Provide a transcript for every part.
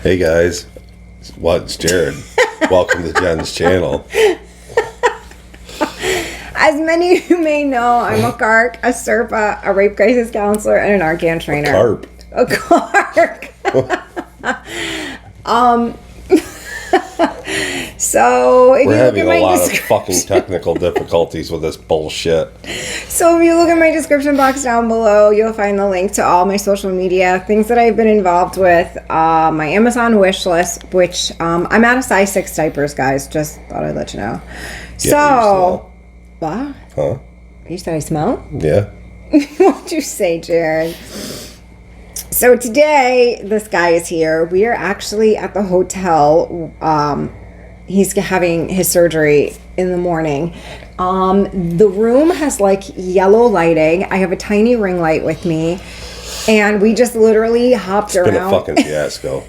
Hey guys, it's Jared. Welcome to Jen's channel. As many of you may know, I'm a CARC, a CRPA, a rape crisis counselor, and an Narcan trainer. A CARC. So if We're you look having at a my lot of fucking technical difficulties with this bullshit. So if you look at my description box down below, you'll find the link to all my social media, things that I've been involved with, my Amazon wish list, which I'm out of size 6 diapers, guys. Just thought I'd let you know. So, what? Huh? You said I smell? Yeah. What'd you say, Jared? So today, this guy is here. We are actually at the hotel. He's having his surgery in the morning. The room has like yellow lighting. I have a tiny ring light with me. And we just literally hopped around. It's been a fucking fiasco.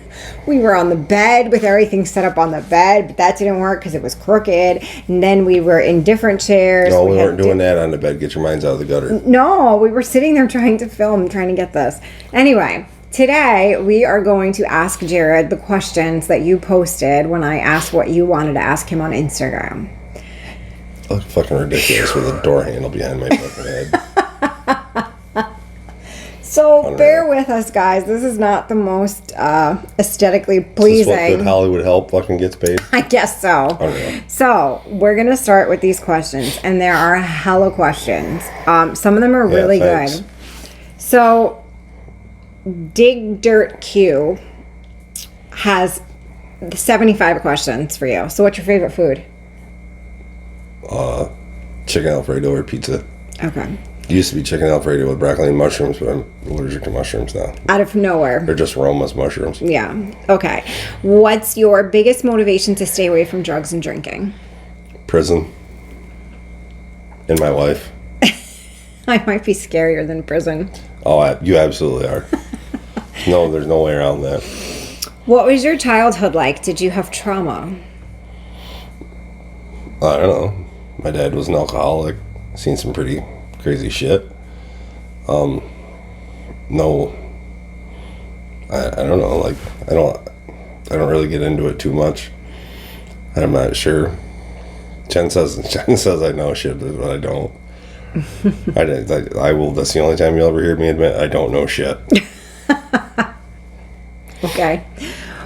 We were on the bed with everything set up on the bed, but that didn't work because it was crooked. And then we were in different chairs. No, we weren't doing that on the bed. Get your minds out of the gutter. No, we were sitting there trying to film, trying to get this. Anyway, today we are going to ask Jared the questions that you posted when I asked what you wanted to ask him on Instagram. I look fucking ridiculous with a door handle behind my fucking head. So bear with us, guys. This is not the most aesthetically pleasing. Is this what Good Hollywood Help fucking gets paid? I guess so. Unreal. So we're going to start with these questions, and there are hella questions. Some of them are really good. So Dig Dirt Q has 75 questions for you. So what's your favorite food? Chicken Alfredo or pizza. Okay. It used to be chicken Alfredo with broccoli and mushrooms, but I'm allergic to mushrooms now. Out of nowhere. They're just Roma's mushrooms. Yeah. Okay. What's your biggest motivation to stay away from drugs and drinking? Prison. And my wife. I might be scarier than prison. Oh, you absolutely are. No, there's no way around that. What was your childhood like? Did you have trauma? I don't know. My dad was an alcoholic. Seen some pretty crazy shit. No, I don't know. Like I don't really get into it too much. I'm not sure. Jen says I know shit, but I don't. I will. That's the only time you'll ever hear me admit I don't know shit. Okay.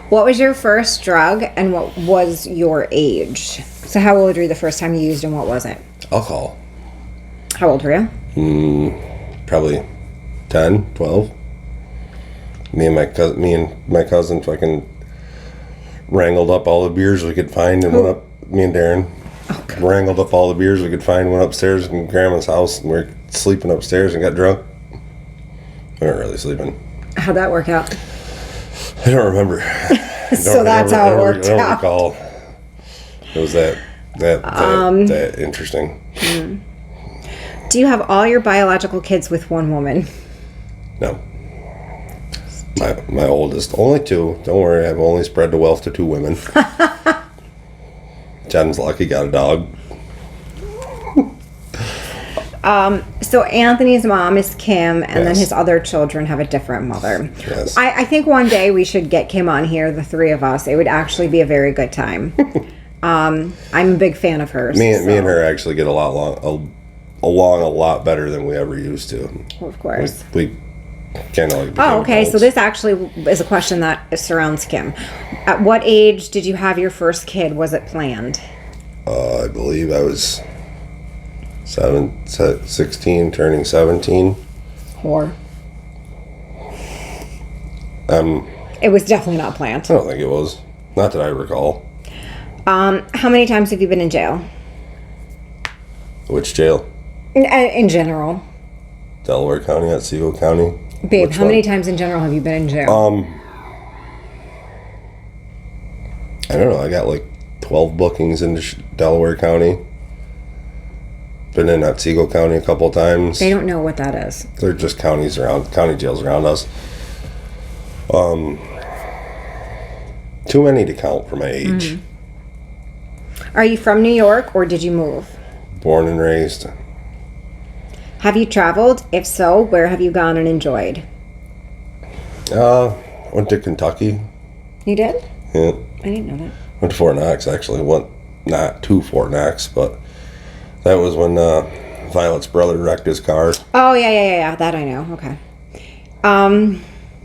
What was your first drug and what was your age? So how old were you the first time you used and what was it? Alcohol. How old were you? Probably 10, 12. Me and my cousin fucking wrangled up all the beers we could find and went up. Me and Darren wrangled up all the beers we could find, went upstairs in Grandma's house, and we were sleeping upstairs and got drunk. We weren't really sleeping. How'd that work out? I don't remember. So that's how it worked out. I don't recall. It was that interesting. Do you have all your biological kids with one woman? No. My oldest, only 2. Don't worry, I've only spread the wealth to 2 women. Jen's lucky, got a dog. So Anthony's mom is Kim, and then Yes. his other children have a different mother. Yes. I think one day we should get Kim on here, the 3 of us. It would actually be a very good time. I'm a big fan of hers. Me and her actually get along a lot better than we ever used to. Well, of course. We kind of like. Oh, okay. adults. So this actually is a question that surrounds Kim. At what age did you have your first kid? Was it planned? I believe I was 16, turning 17. Or? It was definitely not planned. I don't think it was. Not that I recall. How many times have you been in jail? Which jail? In general. Delaware County, Otsego County. Babe, how many times in general have you been in jail? I don't know. I got like 12 bookings in Delaware County. Been in Otsego County a couple times. They don't know what that is. They're just county jails around us. Too many to count for my age. Are you from New York or did you move? Born and raised. Have you traveled? If so, where have you gone and enjoyed? Went to Kentucky. You did? Yeah. I didn't know that. Went to Fort Knox, actually. Went not to Fort Knox, but that was when Violet's brother wrecked his car. Oh, yeah. That I know. Okay.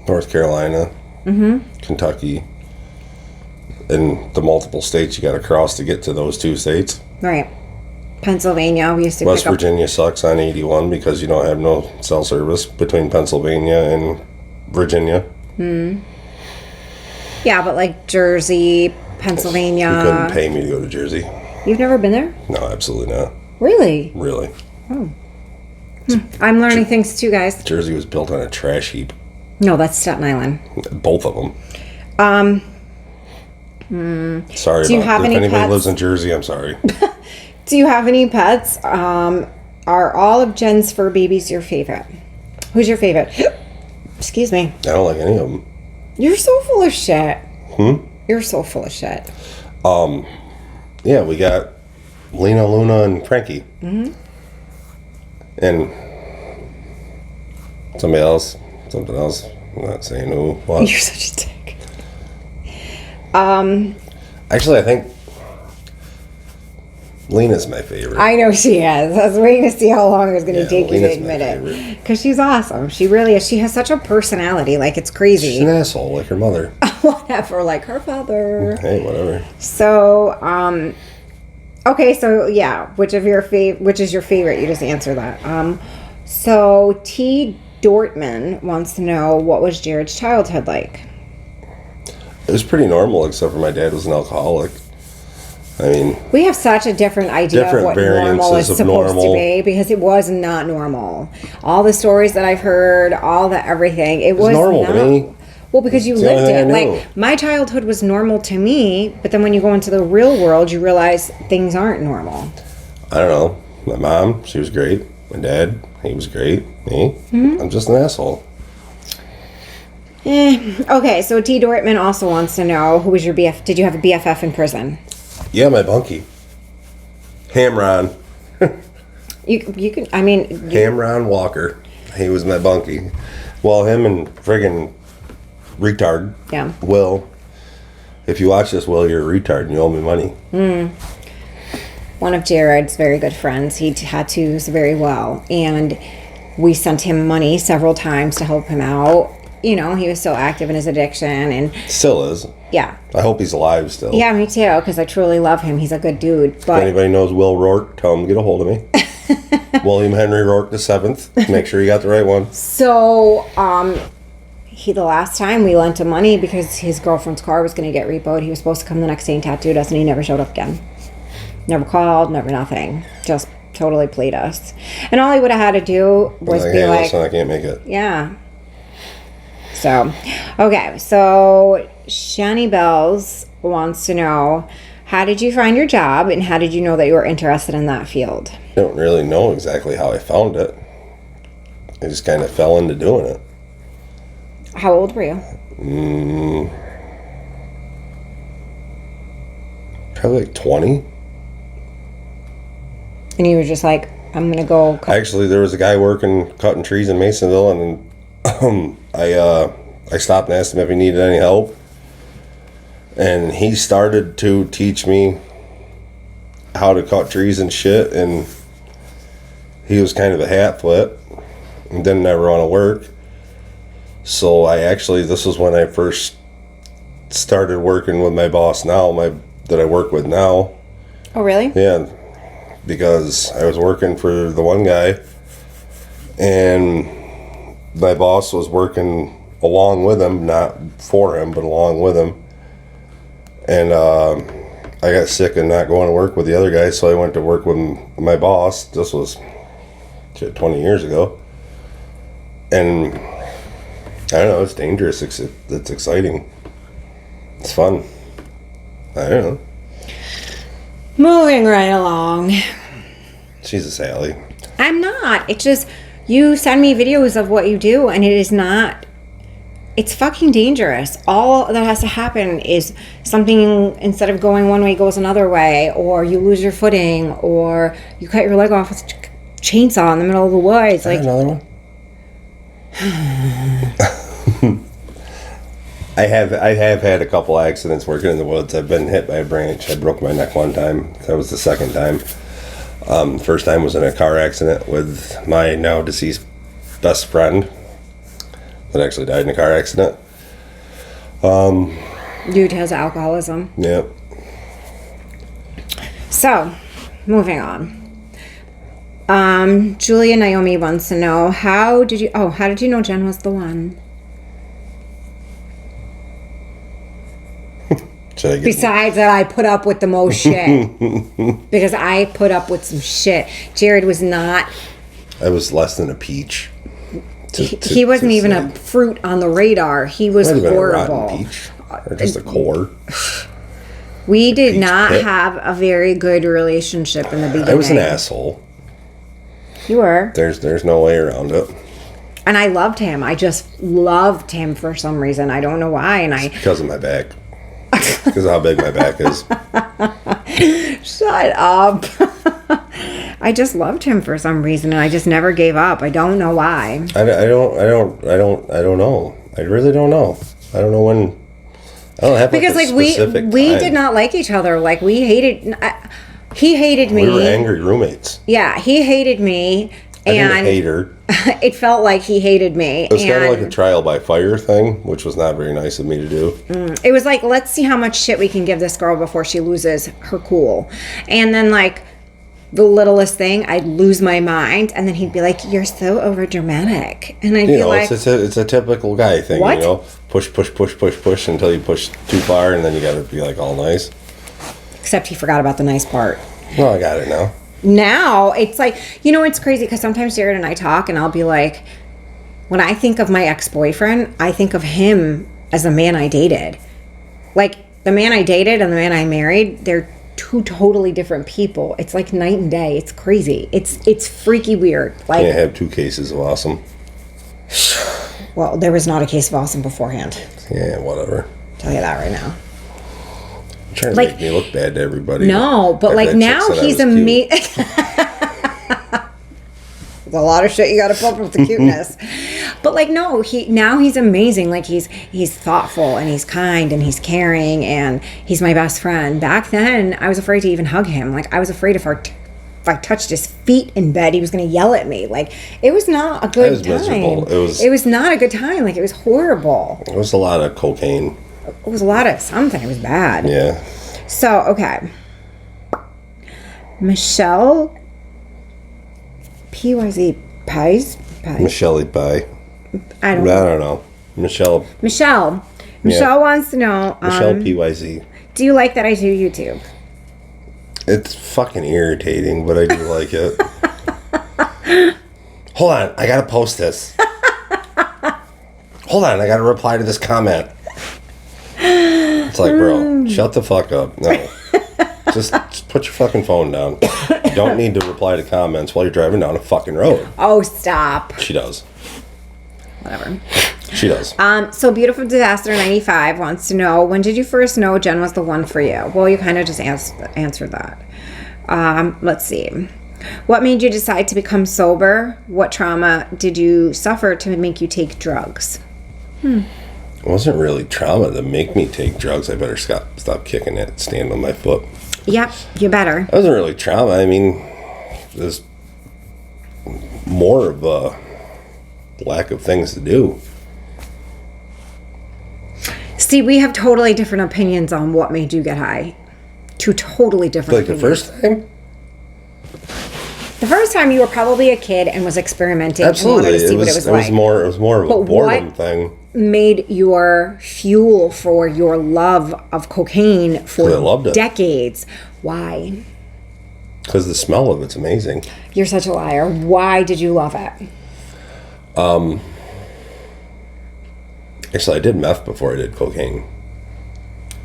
North Carolina, Kentucky, and the multiple states you got to cross to get to those 2 states. Right. Pennsylvania, we used to West pick up... Virginia sucks on 81 because you don't have no cell service between Pennsylvania and Virginia. Yeah, but like Jersey, Pennsylvania... You couldn't pay me to go to Jersey. You've never been there? No, absolutely not. Really? Really. I'm learning things too, guys. Jersey was built on a trash heap. No, that's Staten Island. Both of them. Sorry Do you about have if any anybody pets? lives in Jersey, I'm sorry. Do you have any pets? Are all of Jen's fur babies your favorite? Who's your favorite? Excuse me. I don't like any of them. You're so full of shit. You're so full of shit. Yeah, we got Lena, Luna, and Frankie. And something else. I'm not saying who. What? You're such a dick. Actually, I think Lena's my favorite. I know she is. I was waiting to see how long it was going to take you to Lena's my admit it. favorite. Because she's awesome. She really is. She has such a personality. Like, it's She's crazy. an asshole, like her mother. Whatever, like her father. Hey, whatever. So, okay, so yeah, which is your favorite? You just answer that. So T. Dortman wants to know, what was Jared's childhood like? It was pretty normal, except for my dad was an alcoholic. I mean, We have such a different idea of Different what normal is variances of supposed to normal. be, because it was not normal. All the stories that I've heard, all the everything, it was normal not. to me. Well, because you It's the lived only it. thing I knew. Like, my childhood was normal to me, but then when you go into the real world, you realize things aren't normal. I don't know. My mom, she was great. My dad, he was great. Me, I'm just an asshole. Okay, so T. Dortman also wants to know, who was your BF? Did you have a BFF in prison? Yeah, my bunkie. Hamron. You can, I mean... Hamron Walker. He was my bunkie. Well, him and friggin' retard. Yeah. Will. If you watch this, Will, you're a retard and you owe me money. One of Jared's very good friends, he tattoos very well, and we sent him money several times to help him out. You know, he was so active in his addiction, and Still is. yeah. I hope he's alive still. Yeah, me too, because I truly love him. He's a good dude. If But anybody knows Will Rourke, tell him to get a hold of me. William Henry Rourke the 7th. Make sure you got the right one. so, the last time we lent him money because his girlfriend's car was going to get repoed. He was supposed to come the next day and tattooed us, and he never showed up again. Never called, never nothing. Just totally played us. And all he would have had to do was Like, be hey, like, listen, I can't make it. yeah. So, okay. So, Shani Bells wants to know, how did you find your job, and how did you know that you were interested in that field? I don't really know exactly how I found it. I just kind of fell into doing it. How old were you? Probably like 20. And you were just like, I'm going to go. Actually, there was a guy working cutting trees in Masonville, and I stopped and asked him if he needed any help. And he started to teach me how to cut trees and shit, and he was kind of a hat flip and didn't ever want to work. So this was when I first started working with my boss now, that I work with now. Oh, really? Yeah, because I was working for the one guy, and my boss was working along with him, not for him, but along with him. And I got sick of not going to work with the other guy, so I went to work with my boss. This was 20 years ago. And I don't know, it's dangerous. It's exciting. It's fun. I don't know. Moving right along. Jesus, Allie. I'm not. It's just, you send me videos of what you do, and it is not. It's fucking dangerous. All that has to happen is something, instead of going one way, goes another way, or you lose your footing, or you cut your leg off with a chainsaw in the middle of the woods. Like, Another one? I have had a couple accidents working in the woods. I've been hit by a branch. I broke my neck one time. That was the second time. First time was in a car accident with my now deceased best friend that actually died in a car accident. Dude has alcoholism. Yep. So, moving on. Julia Naomi wants to know, how did you know Jen was the one? Besides that, I put up with the most shit. Because I put up with some shit. Jared was not... I was less than a peach. He wasn't even a fruit on the radar. He was horrible. A rotten peach. Or just a core. We did not have a very good relationship in the beginning. I was an asshole. You were. There's no way around it. And I loved him. I just loved him for some reason. I don't know why. And it's because of my back. Because of how big my back is. Shut up. I just loved him for some reason, and I just never gave up. I don't know why. I don't know. I really don't know. I don't know when. I don't have because like we did not like each other. Like we hated. He hated me. We were angry roommates. Yeah, he hated me. I didn't hate her. It felt like he hated me. It was kind of like a trial by fire thing, which was not very nice of me to do. It was like, let's see how much shit we can give this girl before she loses her cool. And then, like, the littlest thing, I'd lose my mind, and then he'd be like, "You're so overdramatic," and I'd be like, it's a typical guy thing, what? You know, push until you push too far, and then you got to be like all nice. Except he forgot about the nice part. Well, I got it now. Now it's like, it's crazy because sometimes Jared and I talk, and I'll be like, when I think of my ex-boyfriend, I think of him as the man I dated. Like the man I dated and the man I married, they're two totally different people. It's like night and day. It's crazy. It's freaky weird. Like, can't have two cases of awesome. Well, there was not a case of awesome beforehand. Yeah, whatever. I'll tell you that right now. You're trying to make me look bad to everybody. No, but like now he's amazing. There's a lot of shit you got to put up with the cuteness. But like, no, he's amazing. Like he's thoughtful and he's kind and he's caring and he's my best friend. Back then, I was afraid to even hug him. Like I was afraid if I touched his feet in bed, he was going to yell at me. Like it was not a good time. Miserable. It was not a good time. Like it was horrible. It was a lot of cocaine. It was a lot of something. It was bad. Yeah. So, okay. Michelle PYZ Pies? Michelle Pie. I don't know. Michelle wants to know. Michelle PYZ. Do you like that I do YouTube? It's fucking irritating, but I do like it. Hold on, I gotta post this. Hold on, I gotta reply to this comment. It's like, bro, shut the fuck up. No. Just put your fucking phone down. You don't need to reply to comments while you're driving down a fucking road. Oh, stop. She does. Whatever. She does. So Beautiful Disaster 95 wants to know, when did you first know Jen was the one for you? Well, you kind of just answered that. Let's see. What made you decide to become sober? What trauma did you suffer to make you take drugs? It wasn't really trauma to make me take drugs. I better stop kicking it, stand on my foot. Yep, you better. It wasn't really trauma. I mean, there's more of a lack of things to do. See, we have totally different opinions on what made you get high. Two totally different opinions. The first time? The first time you were probably a kid and was experimenting. Absolutely. And wanted to see what it was like. It was more of a boredom thing. Made your fuel for your love of cocaine for decades. Why? Because the smell of it's amazing. You're such a liar. Why did you love it? Actually, I did meth before I did cocaine.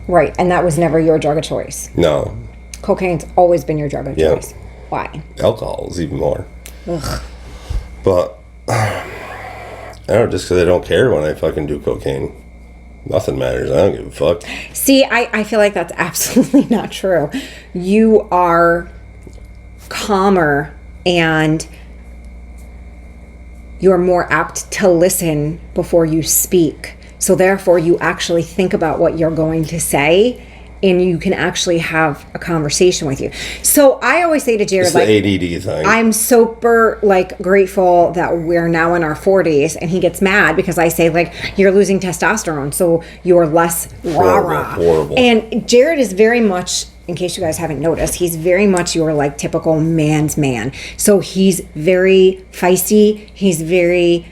Right, and that was never your drug of choice. No. Cocaine's always been your drug of choice. Why? Alcohol is even more. Ugh. But I don't know, just because I don't care when I fucking do cocaine. Nothing matters. I don't give a fuck. See, I feel like that's absolutely not true. You are calmer and you're more apt to listen before you speak. So therefore, you actually think about what you're going to say, and you can actually have a conversation with you. So I always say to Jared, It's like, the ADD thing. I'm super like grateful that we're now in our 40s, and he gets mad because I say, like, you're losing testosterone, so you're less rah-rah. Horrible. And Jared is very much, in case you guys haven't noticed, he's very much your like typical man's man. So he's very feisty. He's very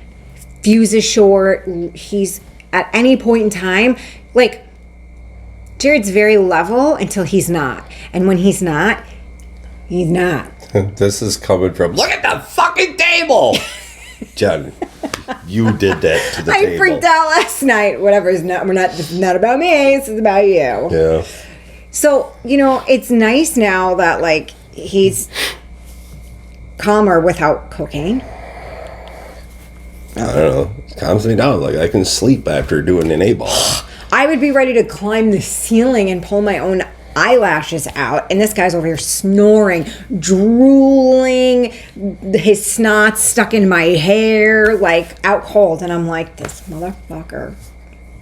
fuses short. He's at any point in time, like, Jared's very level until he's not. And when he's not, he's not. This is coming from, look at the fucking table! Jen, you did that to the table. I freaked out last night. Whatever, it's not about me, it's about you. Yeah. So, you know, it's nice now that, like, he's calmer without cocaine. I don't know. It calms me down. Like, I can sleep after doing an A-ball. I would be ready to climb the ceiling and pull my own eyelashes out, and this guy's over here snoring, drooling, his snot stuck in my hair, like out cold, and I'm like, this motherfucker.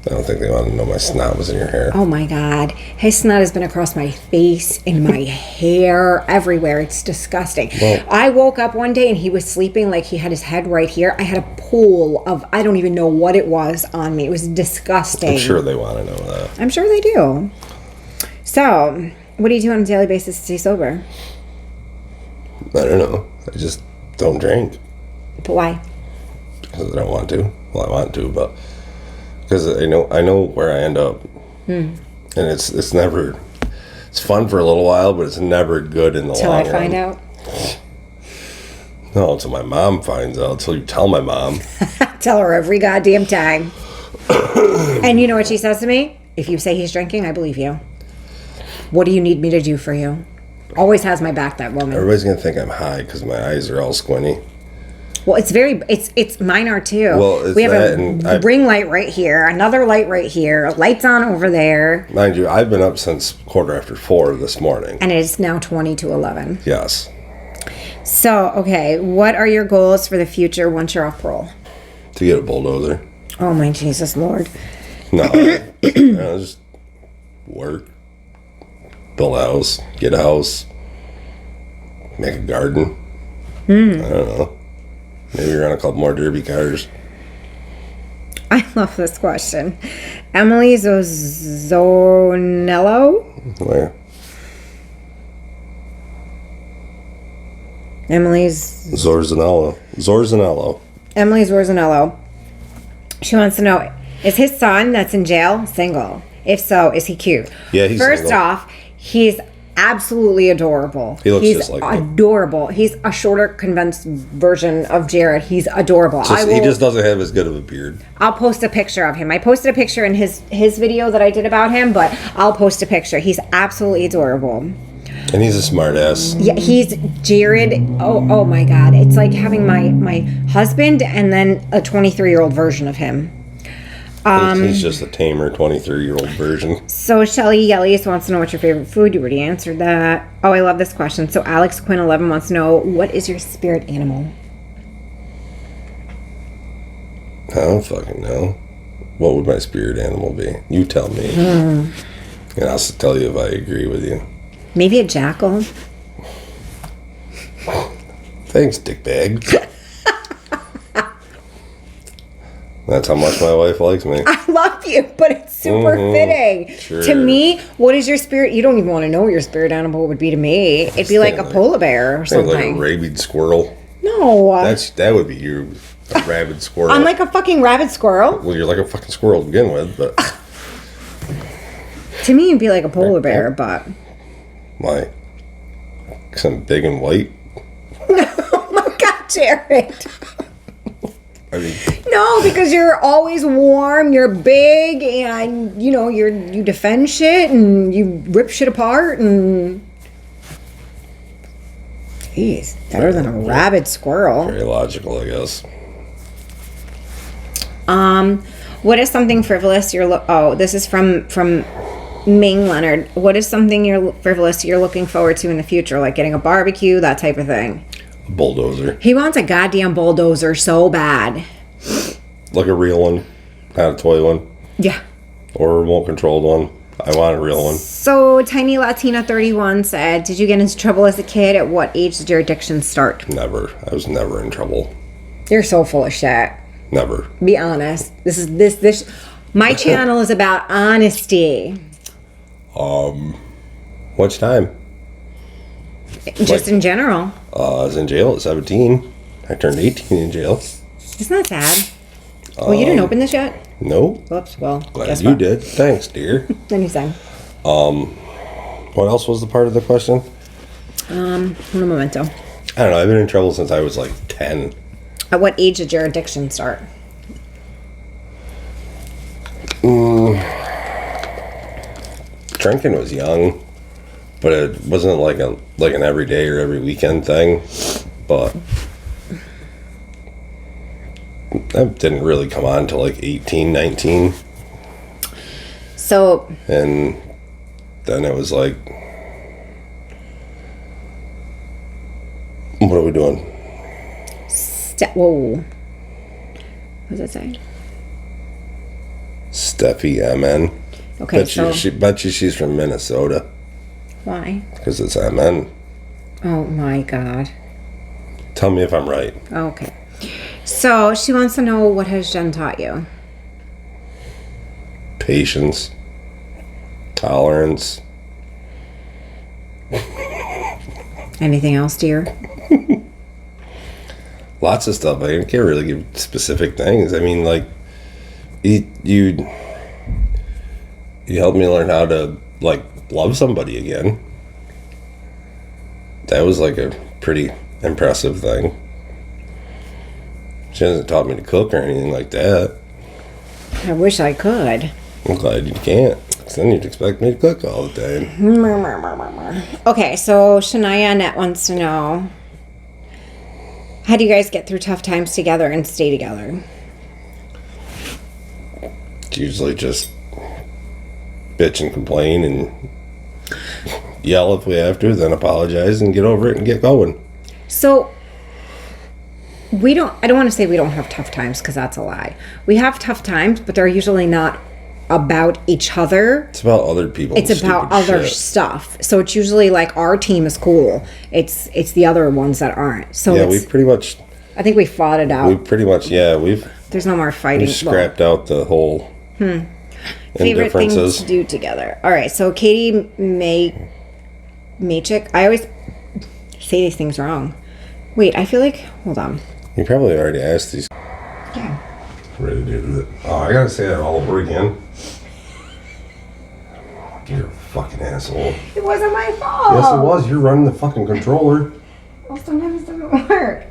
I don't think they want to know my snot was in your hair. Oh my God. His snot has been across my face, in my hair, everywhere. It's disgusting. Well, I woke up one day and he was sleeping like he had his head right here. I had a pool of, I don't even know what it was on me. It was disgusting. I'm sure they want to know that. I'm sure they do. So, what do you do on a daily basis to stay sober? I don't know. I just don't drink. But why? Because I don't want to. Well, I want to, but... Because I know where I end up. And it's never... It's fun for a little while, but it's never good in the long run. Till I find out? No, until my mom finds out. Until you tell my mom. Tell her every goddamn time. And you know what she says to me? If you say he's drinking, I believe you. What do you need me to do for you? Always has my back, that woman. Everybody's going to think I'm high because my eyes are all squinty. Well, it's mine are too. Well, it's we have that, a ring light right here, another light right here, lights on over there. Mind you, I've been up since 4:15 this morning. And it is now 20 to 11. Yes. So, okay, what are your goals for the future once you're off parole? To get a bulldozer. Oh my Jesus Lord. No, just work, build a house, get a house, make a garden. I don't know. Maybe run a couple more derby cars. I love this question. Emily Zonello? Where? Zorzanello. Emily Zorzanello. She wants to know, is his son that's in jail single? If so, is he cute? Yeah, he's First single. off, he's absolutely adorable. He looks he's just like me. adorable. He's a shorter, condensed version of Jared. He's adorable. He just doesn't have as good of a beard. I'll post a picture of him. I posted a picture in his video that I did about him, but I'll post a picture. He's absolutely adorable. And he's a smart ass. Yeah, he's Jared. Oh my God. It's like having my husband and then a 23-year-old version of him. He's just a tamer 23-year-old version. So Shelly Yellius wants to know what's your favorite food. You already answered that. Oh, I love this question. So Alex Quinn 11 wants to know, what is your spirit animal? I don't fucking know. What would my spirit animal be? You tell me. And I'll tell you if I agree with you. Maybe a jackal. Thanks, dickbag. That's how much my wife likes me. I love you, but it's super fitting. Sure. To me, what is your spirit? You don't even want to know what your spirit animal would be to me. It'd be like a polar bear or Think something. like a rabid squirrel. No. That would be you. A rabid squirrel. I'm like a fucking rabid squirrel. Well, you're like a fucking squirrel to begin with, but... To me, it'd be like a polar bear, but... Why? Because I'm big and white? Oh my God, Jared. I mean... No, because you're always warm, you're big, and, you know, you defend shit, and you rip shit apart, and... Jeez, better than a rabid squirrel. Very logical, I guess. What is something frivolous this is from Ming Leonard. What is something frivolous you're looking forward to in the future, like getting a barbecue, that type of thing? A bulldozer. He wants a goddamn bulldozer so bad. Like a real one. Not a toy one. Yeah. or a remote controlled one. I want a real one. So, Tiny Latina 31 said, did you get into trouble as a kid? At what age did your addiction start? Never. I was never in trouble. You're so full of shit. Never. Be honest. This. My channel is about honesty. Which time? Just in general. I was in jail at 17. I turned 18 in jail. Isn't that sad? Oh, you didn't open this yet? No. Whoops. Well, Glad guess you what? did. Thanks, dear. Anything. What else was the part of the question? Un momento. I don't know. I've been in trouble since I was like 10. At what age did your addiction start? Drinking was young, but it wasn't like an everyday or every weekend thing. But that didn't really come on until like 18, 19. So, And then it was like, what are we doing? whoa. What does it say? Steffi MN. Okay, so. Bet you she's from Minnesota. Why? Because it's MN. Oh my God. Tell me if I'm right. Okay. So, she wants to know, what has Jen taught you? Patience. Tolerance. Anything else, dear? Lots of stuff. I can't really give specific things. I mean, like, you helped me learn how to, like, love somebody again. That was, like, a pretty impressive thing. She hasn't taught me to cook or anything like that. I wish I could. I'm glad you can't. 'Cause then you'd expect me to cook all the time. Okay, so Shania Annette wants to know, how do you guys get through tough times together and stay together? It's usually just bitch and complain and yell if we have to, then apologize and get over it and get going. So, I don't want to say we don't have tough times, because that's a lie. We have tough times, but they're usually not about each other. It's about other people. It's about other stuff. So it's usually like our team is cool. It's the other ones that aren't. So yeah, we pretty much. I think we fought it out. We've There's no more fighting. scrapped out the whole Favorite things indifferences. to do together. All right. So Katie Machik. I always say these things wrong. Wait, I feel like. Hold on. You probably already asked these. Okay. Ready to do it. Oh, I gotta say that all over again. You're a fucking asshole. It wasn't my fault. Yes, it was. You're running the fucking controller. Well, sometimes it doesn't work.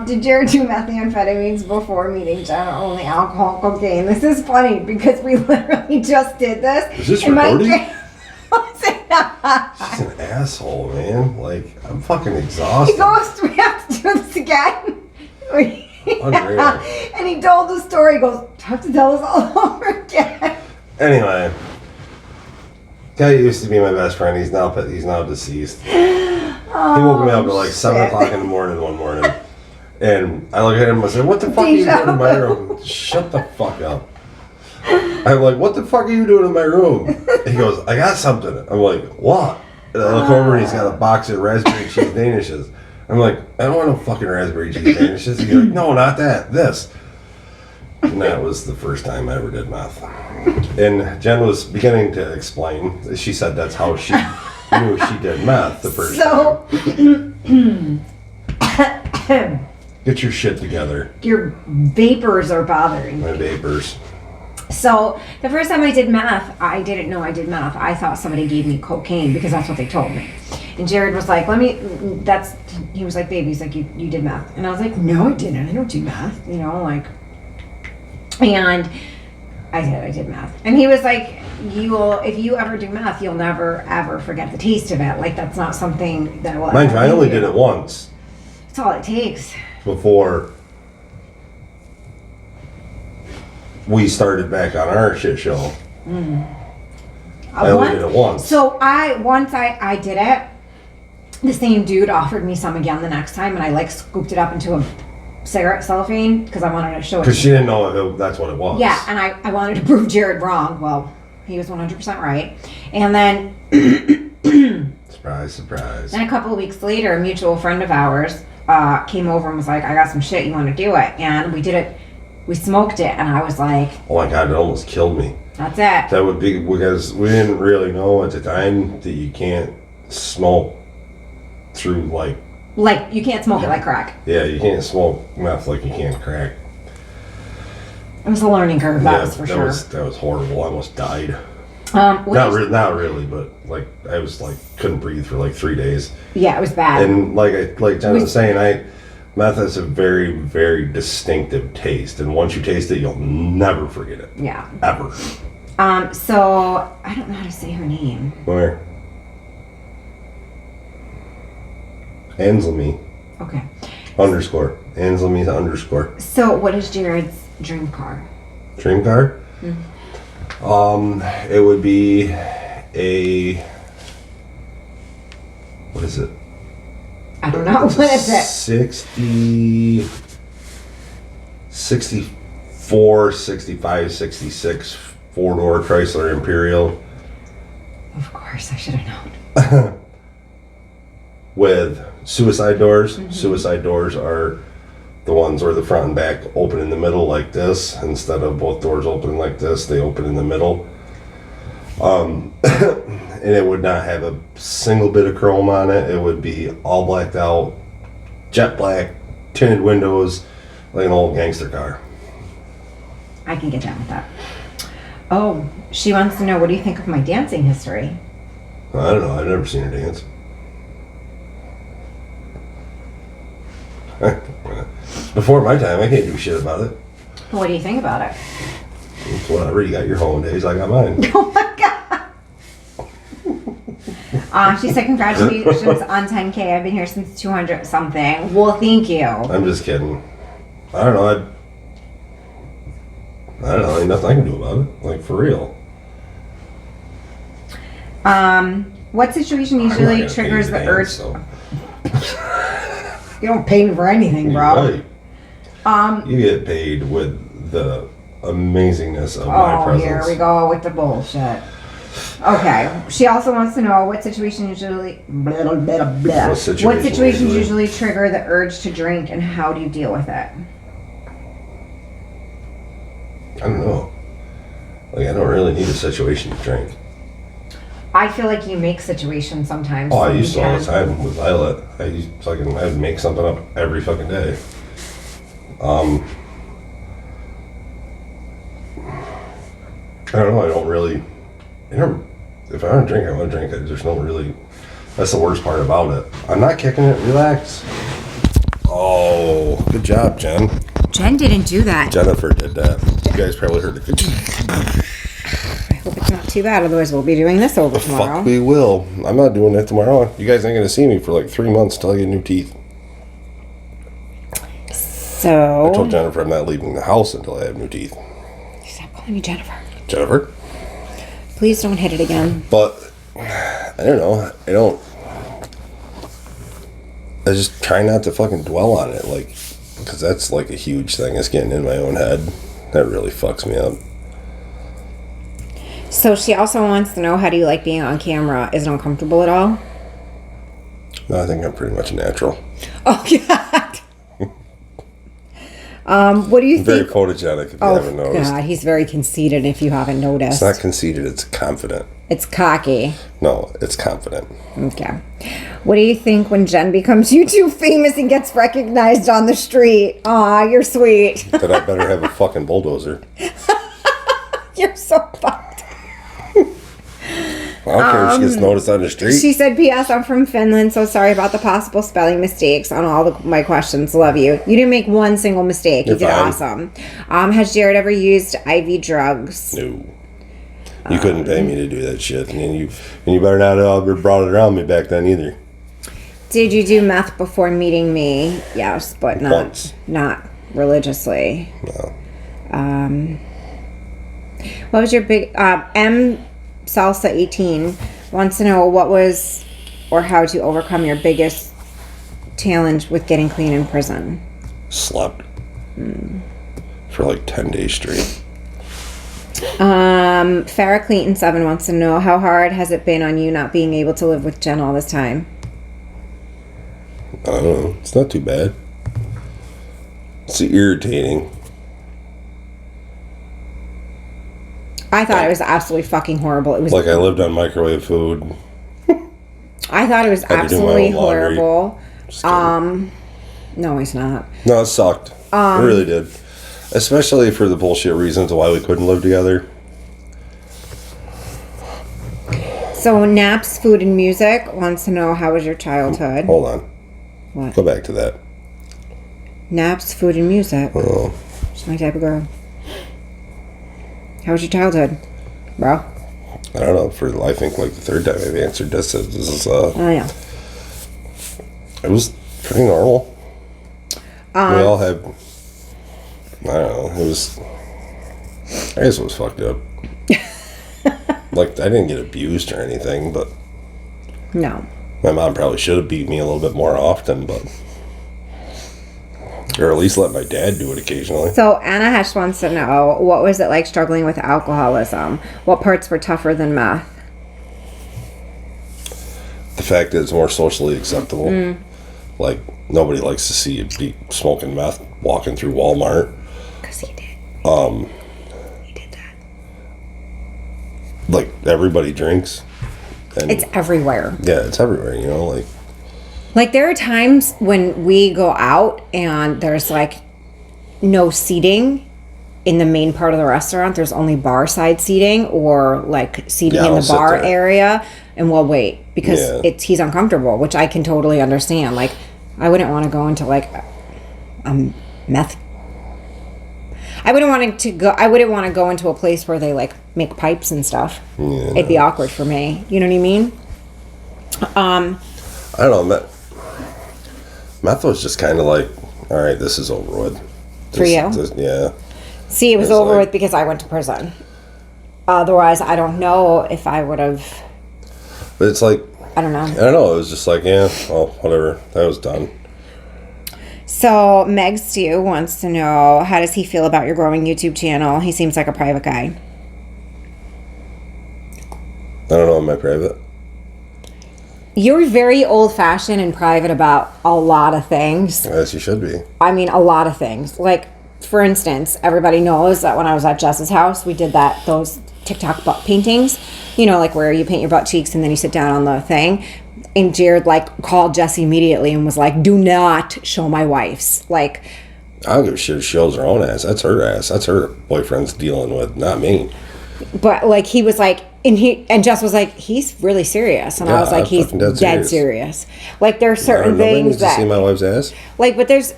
Did Jared do methamphetamines before meeting Jen, or only alcohol, cocaine? This is funny because we literally just did this. Is this and recording? She's She's an asshole, man. Like, I'm fucking He exhausted. goes, we have to do this again. Unreal. And he told the story. He goes, have to tell us all over again. Anyway, guy used to be my best friend. He's now deceased. He woke me up at like 7 o'clock in the morning one morning, and I look at him and I said, "What the fuck are you doing in my room?" Shut the fuck up. I'm like, "What the fuck are you doing in my room?" He goes, "I got something." I'm like, "What?" And I look over and he's got a box of raspberry cheese danishes. I'm like, "I don't want no fucking raspberry cheese danishes." He's like, "No, not that. This." And that was the first time I ever did meth. And Jen was beginning to explain. She said that's how she knew she did meth the first time. Get your shit together. Your vapors are bothering me. My vapors. So the first time I did meth, I didn't know I did meth. I thought somebody gave me cocaine because that's what they told me. And Jared was like, he was like, baby, he's like, you did meth. And I was like, no, I didn't. I don't do meth. You know, like, and I did meth. And he was like, if you ever do meth, you'll never, ever forget the taste of it. Like, that's not something that will Mind you, I only did it once. That's all it takes. Before we started back on our shit show. I only did it once. So once I did it, the same dude offered me some again the next time, and I like scooped it up into cigarette cellophane because I wanted to show it. Because she didn't know that's what it was. Yeah, and I wanted to prove Jared wrong. Well, he was 100% right. And then Surprise, surprise. then a couple of weeks later, a mutual friend of ours came over and was like, I got some shit, you want to do it? And we did it. We smoked it, and I was like, Oh my God, it almost killed me. that's it. That would be because we didn't really know at the time that you can't smoke through like You can't smoke it like crack. yeah, you can't smoke meth like you can crack. It was a learning curve, that was for sure. That was horrible. I almost died. What Not is- not really, but like I was like couldn't breathe for like 3 days. Yeah, it was bad. And like Jen was saying, meth has a very, very distinctive taste, and once you taste it, you'll never forget it. Yeah. Ever. So I don't know how to say her name. Where? Anslemy Okay. _. Anslemy _. So what is Jared's dream car? Dream car? It would be what is it? I don't know. What is it? 64, 65, 66 4-door Chrysler Imperial Of course, I should have known. with suicide doors. Suicide doors are the ones where the front and back open in the middle like this. Instead of both doors opening like this, they open in the middle. And it would not have a single bit of chrome on it. It would be all blacked out, jet black, tinted windows, like an old gangster car. I can get down with that. Oh, she wants to know, what do you think of my dancing history? I don't know. I've never seen her dance. Before my time, I can't do shit about it. What do you think about it? It's whatever. You got your home days. I got mine. Oh my god. She said congratulations on 10K. I've been here since 200 something. Well, thank you. I'm just kidding. I don't know. I don't know. Ain't nothing I can do about it. Like, for real. What situation I'm not usually gonna triggers pay the you to urge? dance, so. You don't pay me for anything, You're bro. right. You get paid with the amazingness of my Oh, presence. here we go with the bullshit. Okay. She also wants to know what situation usually blah, blah, blah, blah. What situation What situations usually? usually trigger the urge to drink, and how do you deal with it? I don't know. Like, I don't really need a situation to drink. I feel like you make situations sometimes. Oh, I so used you to all can- the time with Violet. I'd make something up every fucking day. I don't know. If I don't drink, I want to drink. There's no really. That's the worst part about it. I'm not kicking it. Relax. Oh, good job, Jen. Jen didn't do that. Jennifer did that. You guys probably heard it. I hope it's not too bad. Otherwise, we'll be doing this over tomorrow. Fuck, we will. I'm not doing that tomorrow. You guys ain't gonna see me for like 3 months till I get new teeth. I told So, Jennifer I'm not leaving the house until I have new teeth. stop calling me Jennifer. Jennifer? Please don't hit it again. But, I don't know. I just try not to fucking dwell on it. Like, because that's like a huge thing. It's getting in my own head. That really fucks me up. So she also wants to know, how do you like being on camera? Is it uncomfortable at all? No, I think I'm pretty much a natural. Oh, God. What do you Very think? photogenic, if you Oh, haven't noticed. God. He's very conceited, if you haven't noticed. It's not conceited, it's confident. It's cocky. No, it's confident. Okay. What do you think when Jen becomes YouTube famous and gets recognized on the street? Aw, you're sweet. That I better have a fucking bulldozer. You're so fucked. I don't care if she gets noticed on the street. She said, P.S. I'm from Finland, so sorry about the possible spelling mistakes on all my questions. Love you. You didn't make one single mistake. You're You did fine. awesome. Has Jared ever used IV drugs? No. You couldn't pay me to do that shit. And you better not have brought it around me back then either. Did you do meth before meeting me? Yes, but Once. not religiously. No. What was your big M Salsa 18 wants to know what was or how to overcome your biggest challenge with getting clean in prison? slept for like 10 days straight. Farrah Clayton 7 wants to know, how hard has it been on you not being able to live with Jen all this time? I don't know. It's not too bad. It's irritating. I thought it was absolutely fucking horrible. It was Like I lived on microwave food. I thought it was Had to do my absolutely own laundry. horrible. Just kidding. No, he's not. No, it sucked. It really did. Especially for the bullshit reasons of why we couldn't live together. So Naps Food and Music wants to know, how was your childhood? Hold on. What? Go back to that. Naps Food and Music. Oh. She's my type of girl. How was your childhood, bro? I don't know. I think like the third time I've answered this. This is Oh yeah. It was pretty normal. We all had. I don't know. It was. I guess it was fucked up. Like I didn't get abused or anything, but No. my mom probably should have beat me a little bit more often, but. Or at least let my dad do it occasionally. So Anna Hesh wants to know, what was it like struggling with alcoholism? What parts were tougher than meth? The fact that it's more socially acceptable. Like, nobody likes to see you be smoking meth walking through Walmart. Because he did. He did that. Like, everybody drinks. And It's everywhere. yeah, it's everywhere, you know? Like, there are times when we go out and there's, like, no seating in the main part of the restaurant. There's only bar side seating or, like, seating Yeah, in I'll the sit bar there. area. And we'll wait because Yeah. he's uncomfortable, which I can totally understand. Like, I wouldn't want to go into, like, meth. I wouldn't want to go into a place where they, like, make pipes and stuff. Yeah. It'd be awkward for me. You know what I mean? I don't know. Meth was just kind of like, all right, this is over with. For you? Yeah. See, it was It's over like- with because I went to prison. Otherwise, I don't know if I would have. But it's like, I don't know. I don't know. It was just like, yeah, well, whatever. That was done. So Meg Stew wants to know, how does he feel about your growing YouTube channel? He seems like a private guy. I don't know, am I private? You're very old-fashioned and private about a lot of things. Yes, you should be. I mean, a lot of things. Like, for instance, everybody knows that when I was at Jess's house, we did those TikTok butt paintings. You know, like where you paint your butt cheeks and then you sit down on the thing. And Jared, like, called Jess immediately and was like, do not show my wife's. Like, I don't give a shit if she shows her own ass. That's her ass. That's her boyfriend's dealing with, not me. but, like, he was like, and Jess was like, he's really serious. And I Yeah, was like, I'm he's fucking dead dead serious. Like, there are certain Nobody things needs to see that, my wife's ass. like, but there's,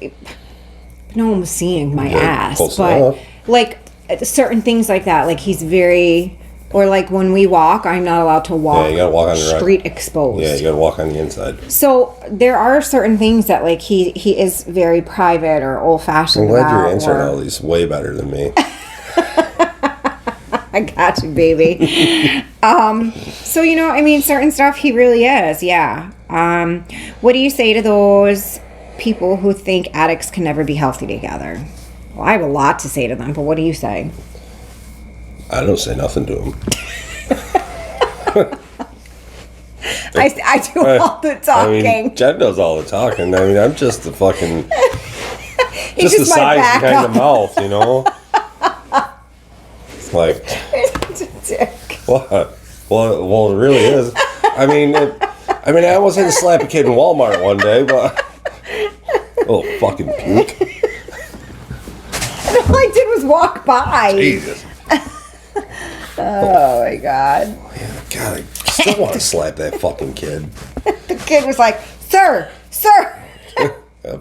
no one was seeing my Yeah, ass. close But, enough. like, certain things like that, like, he's very, or like when we walk, I'm not allowed to walk, Yeah, you gotta walk on the right. street exposed. Yeah, you gotta walk on the inside. So there are certain things that, like, he is very private or old fashioned. I'm glad you're answering all these way better than me. I got you, baby. So, you know, I mean, certain stuff he really is. Yeah. What do you say to those people who think addicts can never be healthy together? Well, I have a lot to say to them, but what do you say? I don't say nothing to him. I do all the talking. I mean, Jen does all the talking. I mean, I'm just the fucking, He's just the just my size backup. behind the mouth, you know? Like, Dick. what? Well, it really is. I mean, I almost had to slap a kid in Walmart one day, but oh, fucking puke. All I did was walk by. Jesus. Oh my god. God, I still want to slap that fucking kid. The kid was like, sir.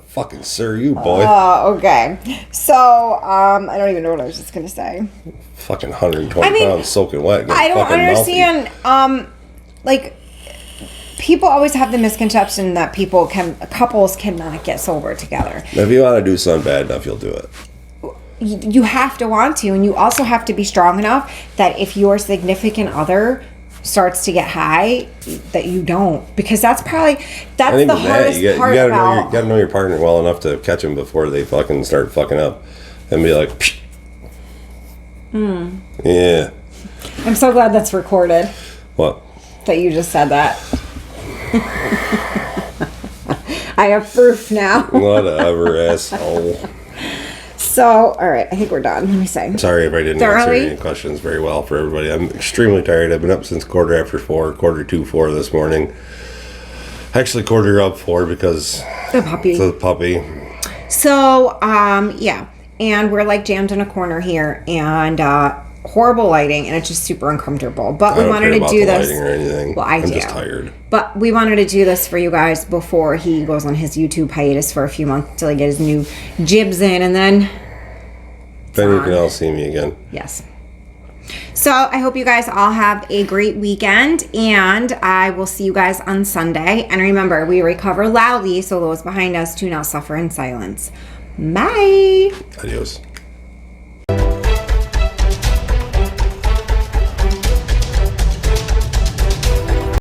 Fucking sir, you boy. Oh, okay. So, I don't even know what I was just gonna say. Fucking 120 pounds soaking wet. I don't fucking mouthy. understand. Like, people always have the misconception that couples cannot get sober together. If you want to do something bad enough, you'll do it. You have to want to, and you also have to be strong enough that if your significant other starts to get high, that you don't, because that's the I hardest part you about. gotta know your partner well enough to catch them before they fucking start fucking up, and be like, psh. Yeah. I'm so glad that's recorded. What? That you just said that. I have proof now. Whatever, asshole. So, all right, I think we're done. Let me say. Sorry if I didn't answer any questions very well for everybody. I'm extremely tired. I've been up since 4:45 this morning. Actually, 4:45 because the puppy. So, yeah, and we're like jammed in a corner here, and horrible lighting, and it's just super uncomfortable. But we wanted to do this. Lighting or anything. Well, I'm just tired. But we wanted to do this for you guys before he goes on his YouTube hiatus for a few months until he gets his new jibs in, and then you can all see me again. Yes. So I hope you guys all have a great weekend, and I will see you guys on Sunday. And remember, we recover loudly, so those behind us do not suffer in silence. Bye. Adios.